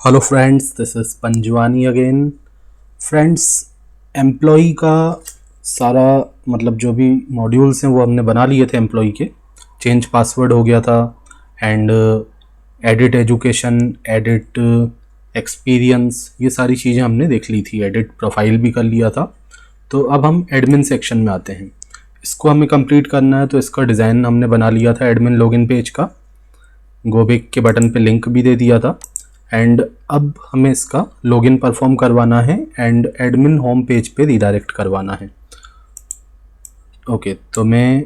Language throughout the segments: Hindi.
Hello friends, this is Panjwani again. Friends, employee का सारा मतलब जो भी मॉड्यूल्स हैं वो हमने बना लिए थे एम्प्लॉई के। चेंज पासवर्ड हो गया था and edit education, edit experience, ये सारी चीज़ें हमने देख ली थी। एडिट प्रोफाइल भी कर लिया था। तो अब हम एडमिन सेक्शन में आते हैं। इसको हमें कंप्लीट करना है, तो इसका डिज़ाइन हमने बना लिया था एडमिन लॉगिन पेज का। गो बैक के बटन पे लिंक भी दे दिया था। एंड अब हमें इसका लॉगिन परफॉर्म करवाना है एंड एडमिन होम पेज पे रीडायरेक्ट करवाना है। ओके, तो मैं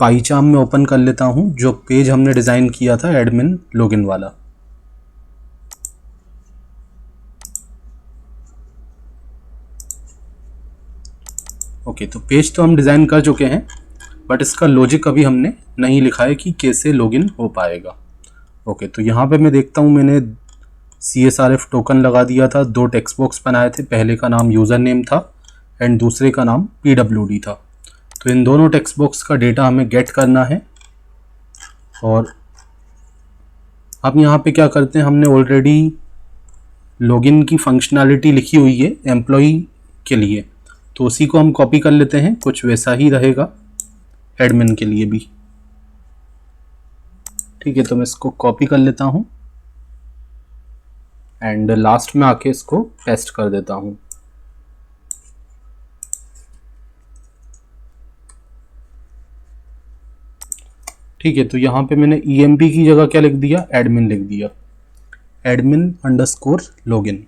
पाईचार्म में ओपन कर लेता हूँ जो पेज हमने डिज़ाइन किया था एडमिन लॉगिन वाला। ओके, तो पेज तो हम डिज़ाइन कर चुके हैं, बट इसका लॉजिक अभी हमने नहीं लिखा है कि कैसे लॉगिन हो पाएगा। ओके, तो यहाँ पे मैं देखता हूँ मैंने CSRF टोकन लगा दिया था। 2 टेक्स्ट बॉक्स बनाए थे, पहले का नाम यूज़र नेम था एंड दूसरे का नाम PWD था। तो इन दोनों टेक्स्ट बॉक्स का डेटा हमें गेट करना है। और अब यहाँ पे क्या करते हैं, हमने ऑलरेडी लॉगिन की फंक्शनैलिटी लिखी हुई है एम्प्लॉई के लिए, तो उसी को हम कॉपी कर लेते हैं। कुछ वैसा ही रहेगा एडमिन के लिए भी। ठीक है, तो मैं इसको कॉपी कर लेता हूँ एंड लास्ट में आके इसको पेस्ट कर देता हूँ। ठीक है, तो यहाँ पे मैंने EMP की जगह क्या लिख दिया, एडमिन लिख दिया, admin_login।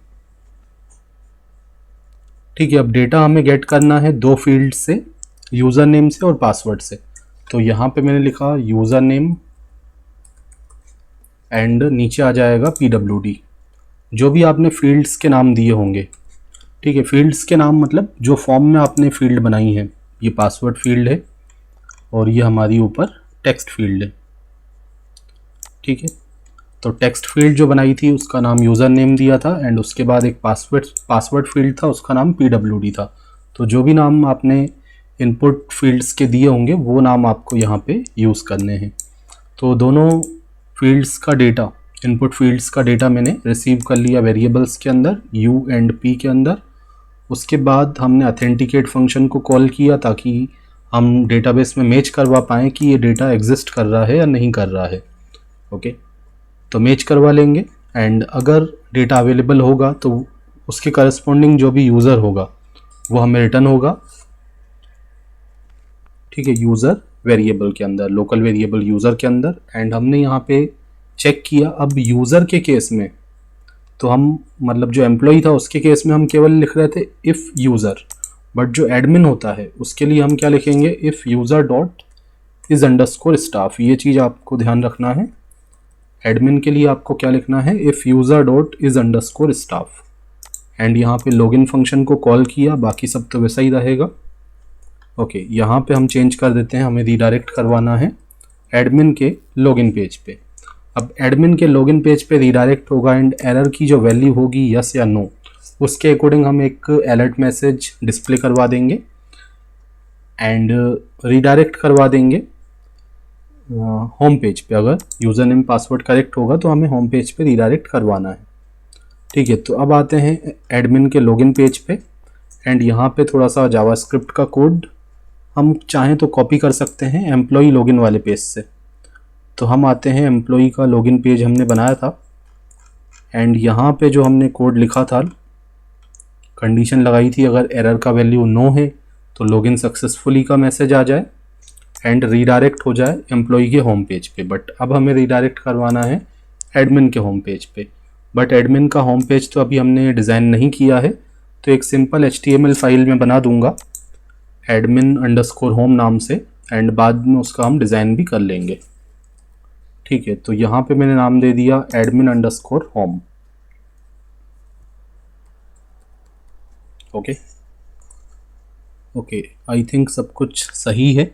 ठीक है, अब डेटा हमें गेट करना है 2 फील्ड से, यूज़र नेम से और पासवर्ड से। तो यहाँ पे मैंने लिखा यूज़र नेम एंड नीचे आ जाएगा PWD, जो भी आपने फील्ड्स के नाम दिए होंगे। ठीक है, फील्ड्स के नाम मतलब जो फॉर्म में आपने फील्ड बनाई है। ये पासवर्ड फील्ड है और ये हमारी ऊपर टेक्स्ट फील्ड है। ठीक है, तो टेक्स्ट फील्ड जो बनाई थी उसका नाम यूज़र नेम दिया था एंड उसके बाद एक पासवर्ड फील्ड था, उसका नाम PWD था। तो जो भी नाम आपने इनपुट फील्ड्स के दिए होंगे वो नाम आपको यहाँ पे यूज़ करने हैं। तो दोनों फील्ड्स का डेटा, इनपुट फील्ड्स का डेटा मैंने रिसीव कर लिया वेरिएबल्स के अंदर, U एंड P के अंदर। उसके बाद हमने अथेंटिकेट फंक्शन को कॉल किया ताकि हम डेटाबेस में मैच करवा पाएँ कि ये डेटा एग्जिस्ट कर रहा है या नहीं कर रहा है। ओके, तो मैच करवा लेंगे एंड अगर डेटा अवेलेबल होगा तो उसके करस्पॉन्डिंग जो भी यूज़र होगा वो हमें रिटर्न होगा। ठीक है, यूज़र वेरिएबल के अंदर, लोकल वेरिएबल यूज़र के अंदर। एंड हमने यहाँ पे चेक किया, अब यूज़र के केस में तो हम मतलब जो एम्प्लॉई था उसके केस में हम केवल लिख रहे थे इफ़ यूज़र, बट जो एडमिन होता है उसके लिए हम क्या लिखेंगे, if user dot is underscore staff. ये चीज़ आपको ध्यान रखना है। एडमिन के लिए आपको क्या लिखना है, if user dot is underscore staff. And यहाँ पे लॉगिन फंक्शन को कॉल किया, बाकी सब तो वैसा ही रहेगा। ओके, यहाँ पे हम चेंज कर देते हैं, हमें रीडायरेक्ट करवाना है एडमिन के लॉगिन पेज पे। अब एडमिन के लॉगिन पेज पे रीडायरेक्ट होगा एंड एरर की जो वैल्यू होगी यस या नो, उसके अकॉर्डिंग हम एक अलर्ट मैसेज डिस्प्ले करवा देंगे एंड रीडायरेक्ट करवा देंगे होम पेज पे। अगर यूज़र नेम पासवर्ड करेक्ट होगा तो हमें होम पेज पे रीडायरेक्ट करवाना है। ठीक है, तो अब आते हैं एडमिन के लॉगिन पेज पे एंड यहाँ पे थोड़ा सा जावास्क्रिप्ट का कोड हम चाहें तो कॉपी कर सकते हैं एम्प्लॉई लॉगिन वाले पेज से। तो हम आते हैं, एम्प्लॉई का लॉगिन पेज हमने बनाया था एंड यहाँ पे जो हमने कोड लिखा था, कंडीशन लगाई थी अगर एरर का वैल्यू नो है तो लॉगिन सक्सेसफुली का मैसेज आ जाए एंड रीडायरेक्ट हो जाए एम्प्लॉई के होम पेज पे। बट अब हमें रीडायरेक्ट करवाना है एडमिन के होम पेज पे। बट एडमिन का होम पेज तो अभी हमने डिज़ाइन नहीं किया है, तो एक सिंपल HTML फाइल में बना दूंगा admin_home नाम से एंड बाद में उसका हम डिज़ाइन भी कर लेंगे। ठीक है, तो यहाँ पे मैंने नाम दे दिया admin_home। Okay okay, I think सब कुछ सही है।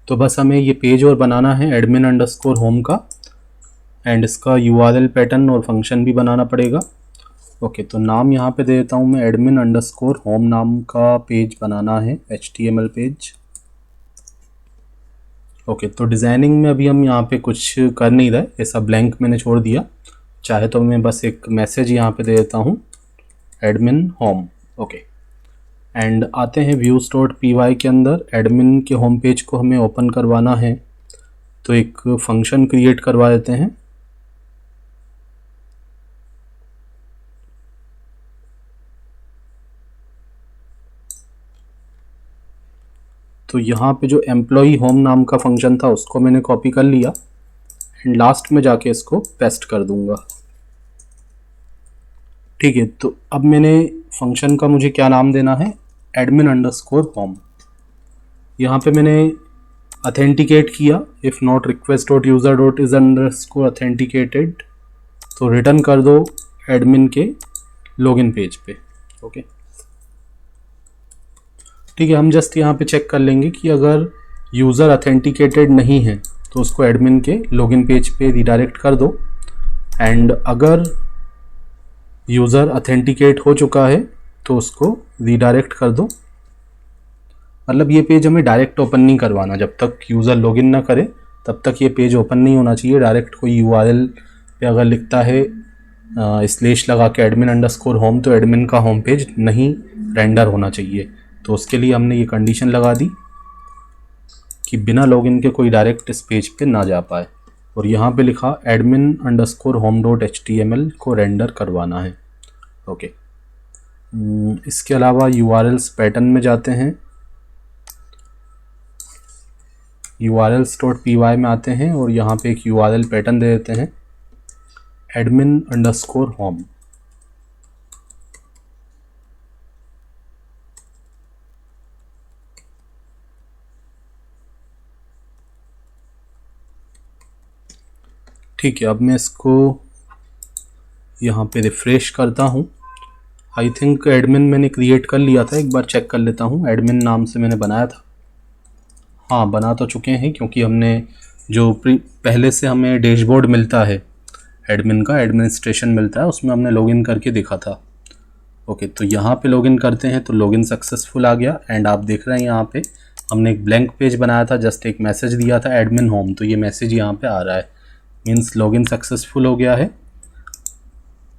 तो बस हमें ये पेज और बनाना है admin_home का एंड इसका URL पैटर्न और फंक्शन भी बनाना पड़ेगा। ओके, तो नाम यहाँ पे दे देता हूँ मैं admin_home नाम का पेज बनाना है, HTML पेज। ओके, तो डिज़ाइनिंग में अभी हम यहाँ पे कुछ कर नहीं रहे, ऐसा ब्लैंक मैंने छोड़ दिया। चाहे तो मैं बस एक मैसेज यहाँ पे दे देता हूँ एडमिन होम। ओके, एंड आते हैं व्यूज डॉट py के अंदर। एडमिन के होम पेज को हमें ओपन करवाना है तो एक फंक्शन क्रिएट करवा देते हैं। तो यहाँ पे जो एम्प्लॉई होम नाम का फंक्शन था उसको मैंने कॉपी कर लिया एंड लास्ट में जाके इसको पेस्ट कर दूंगा। ठीक है, तो अब मैंने फंक्शन का मुझे क्या नाम देना है, एडमिन अंडरस्कोर होम। यहाँ पे मैंने अथेंटिकेट किया, if not request dot user dot is underscore authenticated, तो रिटर्न कर दो एडमिन के लॉगिन पेज पे। ओके, ठीक है, हम जस्ट यहाँ पे चेक कर लेंगे कि अगर यूज़र अथेंटिकेटेड नहीं है तो उसको एडमिन के लॉगिन पेज पे रिडायरेक्ट कर दो, एंड अगर यूज़र अथेंटिकेट हो चुका है तो उसको रिडायरेक्ट कर दो। मतलब ये पेज हमें डायरेक्ट ओपन नहीं करवाना, जब तक यूज़र लॉगिन ना करे तब तक ये पेज ओपन नहीं होना चाहिए। डायरेक्ट कोई URL पे अगर लिखता है स्लैश लगा के एडमिन अंडरस्कोर होम, तो एडमिन का होम पेज नहीं रेंडर होना चाहिए। तो उसके लिए हमने ये कंडीशन लगा दी कि बिना लॉगिन के कोई डायरेक्ट इस पेज पे ना जा पाए, और यहाँ पे लिखा admin underscore home dot HTML को रेंडर करवाना है। ओके, इसके अलावा URLs पैटर्न में जाते हैं, URLs डॉट py में आते हैं और यहाँ पे एक URL पैटर्न दे देते हैं एडमिन अंडरस्कोर होम। ठीक है, अब मैं इसको यहाँ पे रिफ्रेश करता हूँ। आई थिंक एडमिन मैंने क्रिएट कर लिया था, एक बार चेक कर लेता हूँ। एडमिन नाम से मैंने बनाया था, हाँ बना तो चुके हैं, क्योंकि हमने जो पहले से हमें डैशबोर्ड मिलता है एडमिन का, एडमिनिस्ट्रेशन मिलता है, उसमें हमने लॉगिन करके देखा था। ओके, तो यहाँ पे लॉगिन करते हैं तो लॉगिन सक्सेसफुल आ गया, एंड आप देख रहे हैं यहाँ पे हमने एक ब्लैंक पेज बनाया था, जस्ट एक मैसेज दिया था एडमिन होम, तो ये मैसेज यहाँ पे आ रहा है, मीन्स लॉगिन सक्सेसफुल हो गया है।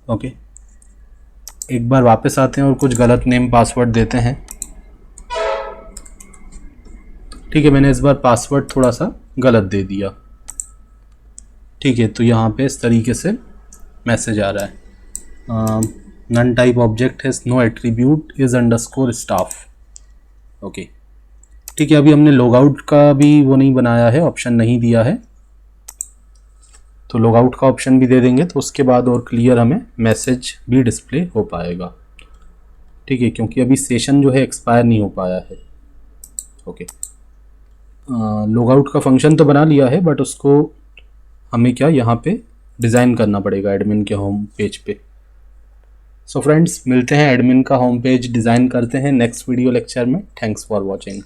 ओके, एक बार वापस आते हैं और कुछ गलत नेम पासवर्ड देते हैं। ठीक है, मैंने इस बार पासवर्ड थोड़ा सा गलत दे दिया। ठीक है, तो यहाँ पे इस तरीके से मैसेज आ रहा है, none type object has no attribute is underscore staff. Okay, ठीक है, अभी हमने लॉगआउट का भी वो नहीं बनाया है, ऑप्शन नहीं दिया है, तो लॉगआउट का ऑप्शन भी दे देंगे तो उसके बाद और क्लियर हमें मैसेज भी डिस्प्ले हो पाएगा। ठीक है, क्योंकि अभी सेशन जो है एक्सपायर नहीं हो पाया है। ओके, लॉगआउट का फंक्शन तो बना लिया है, बट उसको हमें क्या यहाँ पे डिज़ाइन करना पड़ेगा एडमिन के होम पेज पे। सो फ्रेंड्स, मिलते हैं एडमिन का होम पेज डिज़ाइन करते हैं नेक्स्ट वीडियो लेक्चर में। Thanks for watching.